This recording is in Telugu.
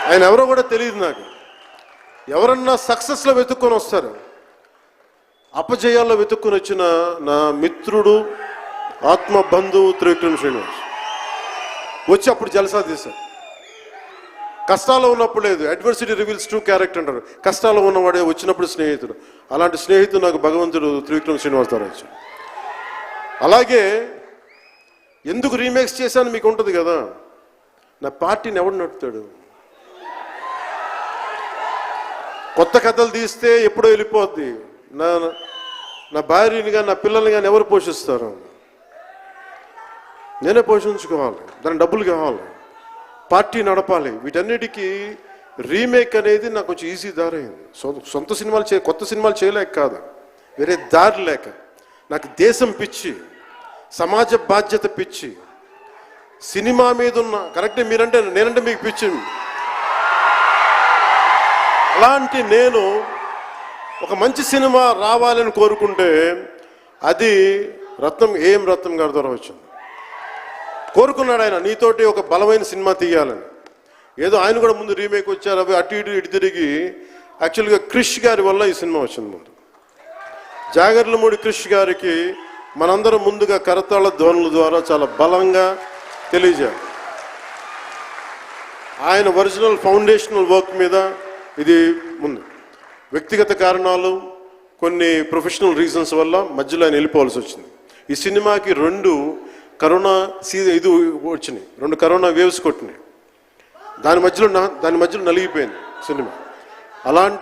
ఆయన ఎవరో కూడా తెలియదు నాకు. ఎవరన్నా సక్సెస్లో వెతుక్కొని వస్తారు, అపజయాల్లో వెతుక్కొని వచ్చిన నా మిత్రుడు, ఆత్మ బంధువు త్రివిక్రమ్ శ్రీనివాస్ వచ్చి అప్పుడు జలసా తీశారు. కష్టాల్లో ఉన్నప్పుడు లేదు, అడ్వర్సిటీ రివీల్స్ ట్రూ క్యారెక్టర్ అంటారు. కష్టాల్లో ఉన్నవాడే వచ్చినప్పుడు స్నేహితుడు. అలాంటి స్నేహితుడు నాకు భగవంతుడు త్రివిక్రమ్ శ్రీనివాస్ ద్వారా వచ్చాడు. అలాగే ఎందుకు రీమేక్స్ చేశాను మీకు ఉంటుంది కదా. నా పార్టీని ఎవడు నడుపుతాడు? కొత్త కథలు తీస్తే ఎప్పుడో వెళ్ళిపోద్ది. నా భార్యని కానీ నా పిల్లల్ని కానీ ఎవరు పోషిస్తారు? నేనే పోషించుకోవాలి, దానికి డబ్బులు కావాలి, పార్టీ నడపాలి. వీటన్నిటికీ రీమేక్ అనేది నాకు కొంచెం ఈజీ దారి అయింది. సొంత సినిమాలు కొత్త సినిమాలు చేయలేక కాదు, వేరే దారి లేక. నాకు దేశం పిచ్చి, సమాజ బాధ్యత పిచ్చి, సినిమా మీద ఉన్న కరెక్టే. నేనంటే మీకు పిచ్చి. అలాంటి నేను ఒక మంచి సినిమా రావాలని కోరుకుంటే అది ఏఎం రత్నం గారి ద్వారా వచ్చింది. కోరుకున్నాడు ఆయన, నీతోటి ఒక బలమైన సినిమా తీయాలని. ఏదో ఆయన కూడా ముందు రీమేక్ వచ్చారు, అవి అటు ఇటు తిరిగి యాక్చువల్గా క్రిష్ గారి వల్ల ఈ సినిమా వచ్చింది. ముందు జాగర్లమూడి క్రిష్ గారికి మనందరం ముందుగా కరతాళ ధ్వనుల ద్వారా చాలా బలంగా తెలియజేయాలి. ఆయన ఒరిజినల్ ఫౌండేషనల్ వర్క్ మీద ఇది ముందు. వ్యక్తిగత కారణాలు, కొన్ని ప్రొఫెషనల్ రీజన్స్ వల్ల మధ్యలో ఆయన వెళ్ళిపోవాల్సి వచ్చింది. ఈ సినిమాకి 2 కరోనా ఇది వచ్చినాయి, 2 కరోనా వేవ్స్ కొట్టినాయి. దాని మధ్యలో నలిగిపోయింది సినిమా. అలాంటి